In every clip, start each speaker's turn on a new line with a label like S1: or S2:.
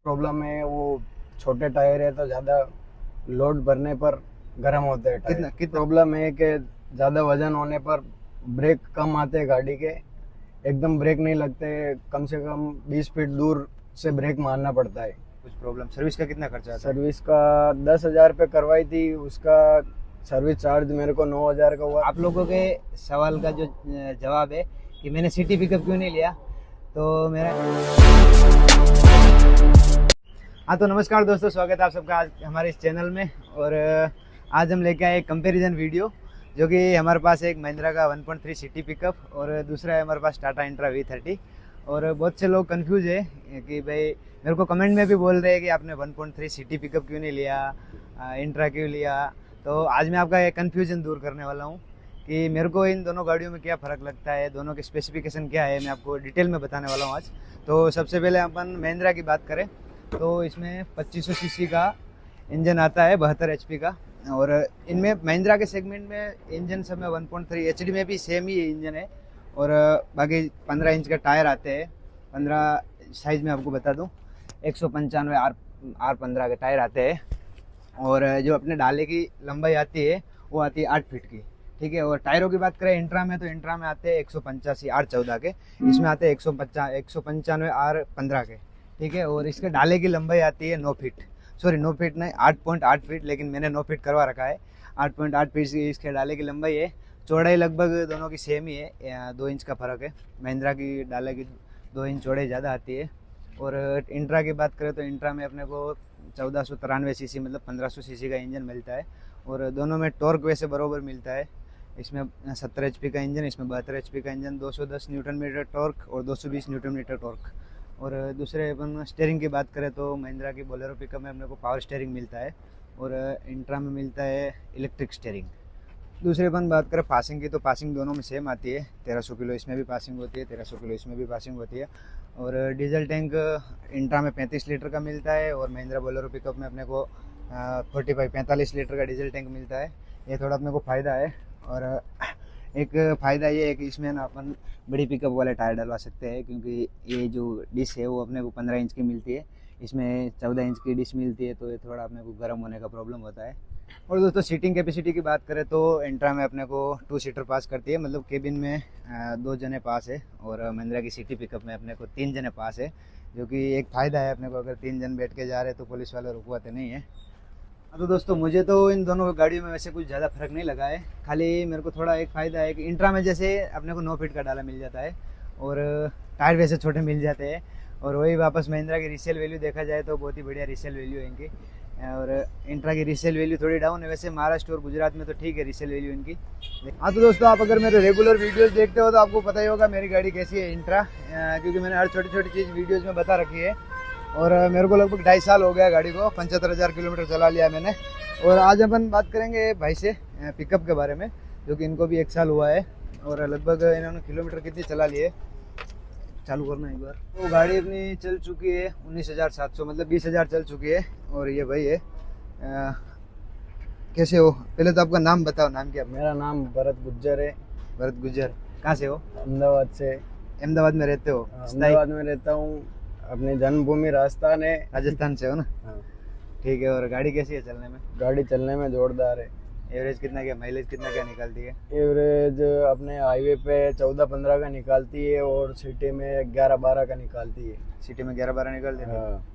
S1: Problem है वो छोटे टायर है तो ज़्यादा लोड भरने पर गर्म होते हैं टायर।
S2: कितना कितना
S1: प्रॉब्लम है कि ज़्यादा वजन होने पर ब्रेक कम आते हैं गाड़ी के, एकदम ब्रेक नहीं लगते, कम से कम 20 फीट दूर से ब्रेक मारना पड़ता है।
S2: कुछ प्रॉब्लम? सर्विस का कितना खर्चा आता है?
S1: सर्विस का 10,000 पे करवाई थी, उसका सर्विस चार्ज मेरे को 9,000 का हुआ।
S2: आप लोगों के सवाल का जो जवाब है कि मैंने सिटी पिकअप क्यों नहीं लिया, तो मेरा हाँ, तो नमस्कार दोस्तों, स्वागत है आप सबका आज हमारे इस चैनल में। और आज हम लेके आए एक कंपैरिजन वीडियो, जो कि हमारे पास एक महिंद्रा का 1.3 सिटी पिकअप और दूसरा है हमारे पास टाटा इंट्रा V30। और बहुत से लोग कंफ्यूज है कि भाई, मेरे को कमेंट में भी बोल रहे हैं कि आपने 1.3 सिटी पिकअप क्यों नहीं लिया, इंट्रा क्यों लिया। तो आज मैं आपका ये कन्फ्यूजन दूर करने वाला हूँ कि मेरे को इन दोनों गाड़ियों में क्या फ़र्क लगता है, दोनों के स्पेसिफिकेशन क्या है, मैं आपको डिटेल में बताने वाला हूँ आज। तो सबसे पहले अपन महिंद्रा की बात करें तो इसमें 2500 सीसी का इंजन आता है, 72 HP का। और इनमें महिंद्रा के सेगमेंट में इंजन सब में 1.3 HD में भी सेम ही इंजन है। और बाकी 15 इंच का टायर आते हैं। 15 साइज़ में आपको बता दूं, 195 R15 के टायर आते हैं। और जो अपने डाले की लंबाई आती है वो आती है 8 फीट की, ठीक है। और टायरों की बात करें इंट्रा में, तो इंट्रा में आते हैं 185 R14 के, इसमें आते हैं 195 R15 के, ठीक है। और इसके डाले की लंबाई आती है 9 फीट, सॉरी 9 फीट नहीं, 8.8 फीट, लेकिन मैंने 9 फीट करवा रखा है। 8.8 फीट इसके डाले की लंबाई है। चौड़ाई लगभग दोनों की सेम ही है, 2 इंच का फ़र्क है। महिंद्रा की डाले की 2 इंच चौड़ाई ज़्यादा आती है। और इंट्रा की बात करें तो इंट्रा में अपने को 1493 सीसी मतलब 1500 सीसी का इंजन मिलता है। और दोनों में टॉर्क वैसे बराबर मिलता है। इसमें 70 HP का इंजन, इसमें 72 HP का इंजन, 210 न्यूटन मीटर टॉर्क और 220 न्यूटन मीटर टॉर्क। और दूसरे अपन स्टेयरिंग की बात करें तो महिंद्रा की बोलेरो पिकअप में अपने को पावर स्टेयरिंग मिलता है और इंट्रा में मिलता है इलेक्ट्रिक स्टेयरिंग। दूसरे अपन बात करें पासिंग की, तो पासिंग दोनों में सेम आती है। 1300 किलो इसमें भी पासिंग होती है, 1300 किलो इसमें भी पासिंग होती है। और डीजल टैंक इंट्रा में 35 लीटर का मिलता है और महिंद्रा बोलेरो पिकअप में अपने को 45 लीटर का डीजल टैंक मिलता है। ये थोड़ा अपने को फ़ायदा है। और एक फ़ायदा ये है कि इसमें ना अपन बड़ी पिकअप वाले टायर डलवा सकते हैं, क्योंकि ये जो डिश है वो अपने को 15 इंच की मिलती है, इसमें 14 इंच की डिश मिलती है, तो ये थोड़ा अपने को गर्म होने का प्रॉब्लम होता है। और दोस्तों सीटिंग कैपेसिटी की बात करें तो इंट्रा में अपने को 2 सीटर पास करती है, मतलब केबिन में 2 जने पास है। और महिंद्रा की सिटी पिकअप में अपने को 3 जने पास है, जो कि एक फ़ायदा है अपने को। अगर 3 जन बैठ के जा रहे हैं तो पुलिस वाले रुकवाते नहीं है। तो दोस्तों मुझे तो इन दोनों गाड़ियों में वैसे कुछ ज़्यादा फर्क नहीं लगा है। खाली मेरे को थोड़ा एक फ़ायदा है कि इंट्रा में जैसे अपने को 9 फीट का डाला मिल जाता है और टायर वैसे छोटे मिल जाते हैं। और वही वापस महिंद्रा की रीसेल वैल्यू देखा जाए तो बहुत ही बढ़िया रीसेल वैल्यू है इनकी। और इंट्रा की रीसेल वैल्यू थोड़ी डाउन है, वैसे महाराष्ट्र और गुजरात में तो ठीक है रीसेल वैल्यू इनकी। हाँ, तो दोस्तों आप अगर मेरे रेगुलर वीडियोस देखते हो तो आपको पता ही होगा मेरी गाड़ी कैसी है इंट्रा, क्योंकि मैंने हर छोटी छोटी चीज़ वीडियोज़ में बता रखी है। और मेरे को लगभग 2.5 साल हो गया गाड़ी को, 75,000 किलोमीटर चला लिया मैंने। और आज अपन बात करेंगे भाई से पिकअप के बारे में, जो कि इनको भी 1 साल हुआ है और लगभग इन्होंने किलोमीटर कितनी चला लिए, चालू करना एक बार। तो गाड़ी अपनी चल चुकी है 19,700, मतलब 20,000 चल चुकी है। और ये भाई है, कैसे हो? पहले तो आपका नाम बताओ, नाम क्या?
S1: मेरा नाम भरत गुज्जर है।
S2: भरत गुज्जर, कहाँ से हो?
S1: अहमदाबाद से।
S2: अहमदाबाद में रहते हो?
S1: अहमदाबाद में रहता हूँ, अपनी जन्मभूमि राजस्थान है।
S2: राजस्थान से हो ना?
S1: हाँ।
S2: ठीक है। और गाड़ी कैसी है चलने में?
S1: गाड़ी चलने में जोरदार है।
S2: एवरेज कितना, क्या माइलेज कितना क्या निकालती है?
S1: एवरेज अपने हाईवे पे 14-15 का निकालती है और सिटी में 11-12 का निकालती है।
S2: सिटी में 11-12 निकालती है?
S1: हाँ।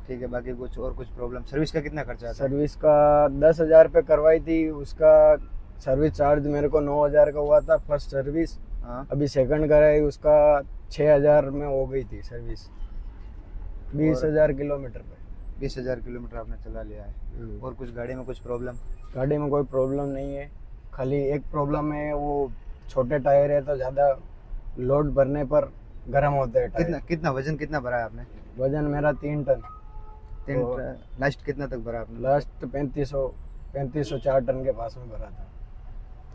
S2: ठीक है। बाकी कुछ और कुछ प्रॉब्लम? सर्विस का कितना खर्चा आता है?
S1: सर्विस का 10,000 पे करवाई थी, उसका सर्विस चार्ज मेरे को 9,000 का हुआ था फर्स्ट सर्विस।
S2: हाँ।
S1: अभी सेकंड कराई, उसका 6,000 में हो गई थी सर्विस, 20,000 किलोमीटर पे।
S2: 20,000 किलोमीटर आपने चला लिया है। और कुछ गाड़ी में कुछ प्रॉब्लम?
S1: गाड़ी में कोई प्रॉब्लम नहीं है, खाली एक प्रॉब्लम है वो छोटे टायर है तो ज़्यादा लोड भरने पर गर्म होते हैं टायर।
S2: कितना वजन कितना भरा है आपने?
S1: वजन मेरा 3 टन। तो
S2: लास्ट कितना तक भरा आपने?
S1: लास्ट 3504 टन के पास में भरा था।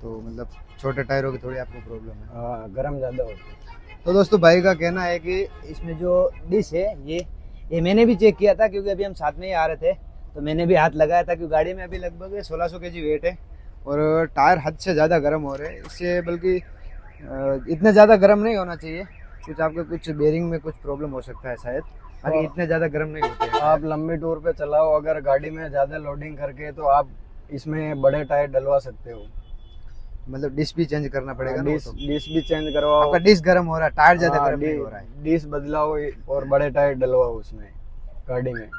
S2: तो मतलब छोटे टायरों की थोड़ी आपको प्रॉब्लम है?
S1: हाँ, गर्म ज़्यादा होती है।
S2: तो दोस्तों भाई का कहना है कि इसमें जो डिश है ये मैंने भी चेक किया था, क्योंकि अभी हम साथ में ही आ रहे थे तो मैंने भी हाथ लगाया था, क्योंकि गाड़ी में अभी लगभग 1600 kg वेट है और टायर हद से ज़्यादा गर्म हो रहे हैं इससे। बल्कि इतना ज़्यादा गर्म नहीं होना चाहिए, कुछ आपके कुछ बेरिंग में कुछ प्रॉब्लम हो सकता है शायद। बाकी इतने ज़्यादा गर्म नहीं होते हैं।
S1: आप लंबी टूर पे चलाओ अगर गाड़ी में ज़्यादा लोडिंग करके, तो आप इसमें बड़े टायर डलवा सकते हो।
S2: मतलब डिस्क भी चेंज करना पड़ेगा ना वो तो।
S1: डिस्क भी चेंज करवाओ।
S2: आपका डिस्क गर्म हो रहा है, टायर ज़्यादा
S1: हाँ,
S2: गर्म नहीं हो रहा है।
S1: डिस्क बदलाओ और बड़े टायर डलवाओ उसमें गाड़ी में।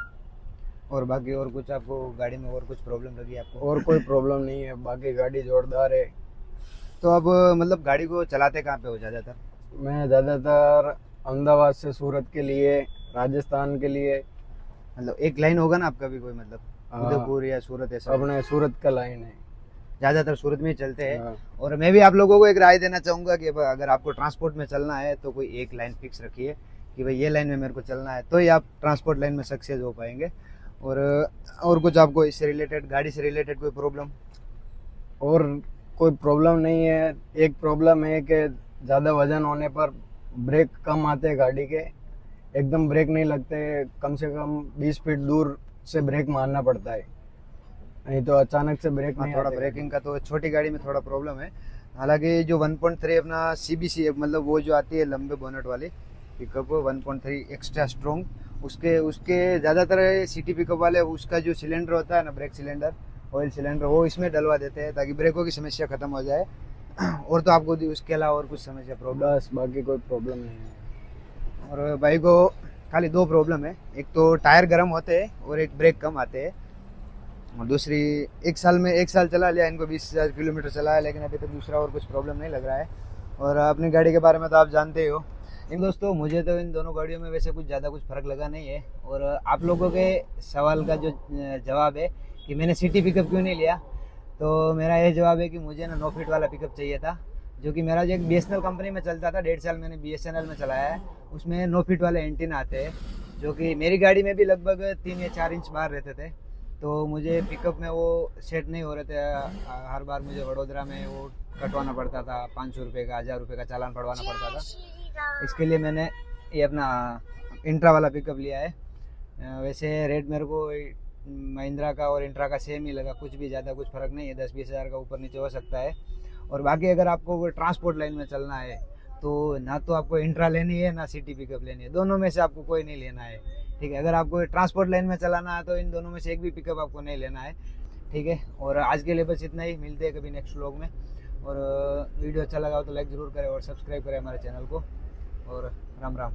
S2: और बाकी और कुछ आपको गाड़ी में और कुछ प्रॉब्लम लगी आपको?
S1: और कोई प्रॉब्लम नहीं है, बाकी गाड़ी जोरदार है।
S2: तो अब मतलब गाड़ी को चलाते कहाँ पे हो ज़्यादातर?
S1: मैं ज़्यादातर अहमदाबाद से सूरत के लिए, राजस्थान के लिए।
S2: मतलब एक लाइन होगा ना आपका भी कोई, मतलब
S1: हाँ।
S2: उदयपुर या सूरत ऐसा?
S1: अपने सूरत का लाइन है।
S2: ज़्यादातर सूरत में ही चलते हैं।
S1: हाँ।
S2: और मैं भी आप लोगों को एक राय देना चाहूँगा कि अगर आपको ट्रांसपोर्ट में चलना है तो कोई एक लाइन फिक्स रखिए कि भाई ये लाइन में मेरे को चलना है, तो ही आप ट्रांसपोर्ट लाइन में सक्सेस हो पाएंगे। और कुछ आपको इससे रिलेटेड, गाड़ी से रिलेटेड कोई प्रॉब्लम?
S1: और कोई प्रॉब्लम नहीं है। एक प्रॉब्लम है कि ज़्यादा वजन होने पर ब्रेक कम आते हैं गाड़ी के, एकदम ब्रेक नहीं लगते। कम से कम 20 फीट दूर से ब्रेक मारना पड़ता है, नहीं तो अचानक से ब्रेक नहीं
S2: थोड़ा
S1: आते।
S2: ब्रेकिंग का तो छोटी गाड़ी में थोड़ा प्रॉब्लम है। हालांकि जो 1.3 अपना CBC है, मतलब वो जो आती है लंबे बोनेट वाली पिकअप 1.3 एक्स्ट्रा स्ट्रॉन्ग, उसके ज़्यादातर सिटी पिकअप वाले उसका जो सिलेंडर होता है ना, ब्रेक सिलेंडर, ऑयल सिलेंडर, वो इसमें डलवा देते हैं ताकि ब्रेकों की समस्या खत्म हो जाए। और तो आपको उसके अलावा और कुछ समस्या प्रॉब्लम?
S1: बस, बाकी कोई प्रॉब्लम नहीं है।
S2: और बाइक को खाली दो प्रॉब्लम है, एक तो टायर गर्म होते हैं और एक ब्रेक कम आते हैं। और दूसरी, एक साल चला लिया इनको, 20,000 किलोमीटर चलाया, लेकिन अभी तक दूसरा और कुछ प्रॉब्लम नहीं लग रहा है। और अपनी गाड़ी के बारे में तो आप जानते ही हो। इन दोस्तों, मुझे तो इन दोनों गाड़ियों में वैसे कुछ ज़्यादा कुछ फ़र्क लगा नहीं है। और आप लोगों के सवाल का जो जवाब है कि मैंने सिटी पिकअप क्यों नहीं लिया, तो मेरा ये जवाब है कि मुझे ना 9 फीट वाला पिकअप चाहिए था, जो कि मेरा जो एक BSNL कंपनी में चलता था, 1.5 साल मैंने BSNL में चलाया है। उसमें 9 फीट वाले एंटीना आते हैं, जो कि मेरी गाड़ी में भी लगभग 3 या 4 इंच बाहर रहते थे। तो मुझे पिकअप में वो सेट नहीं हो रहे थे। हर बार मुझे वडोदरा में वो कटवाना पड़ता था, 500 रुपये का, 1000 रुपये का चालान पड़वाना पड़ता था। इसके लिए मैंने ये अपना इंट्रा वाला पिकअप लिया है। वैसे रेट मेरे को महिंद्रा का और इंट्रा का सेम ही लगा, कुछ भी ज़्यादा कुछ फ़र्क नहीं है, 10-20 हज़ार का ऊपर नीचे हो सकता है। और बाकी अगर आपको कोई ट्रांसपोर्ट लाइन में चलना है तो ना तो आपको इंट्रा लेनी है ना सिटी पिकअप लेनी है, दोनों में से आपको कोई नहीं लेना है। ठीक है, अगर आपको ट्रांसपोर्ट लाइन में चलाना है तो इन दोनों में से एक भी पिकअप आपको नहीं लेना है। ठीक है, और आज के लिए बस इतना ही। मिलते हैं कभी नेक्स्ट व्लॉग में। और वीडियो अच्छा लगा हो तो लाइक ज़रूर करें और सब्सक्राइब करें हमारे चैनल को। और राम राम।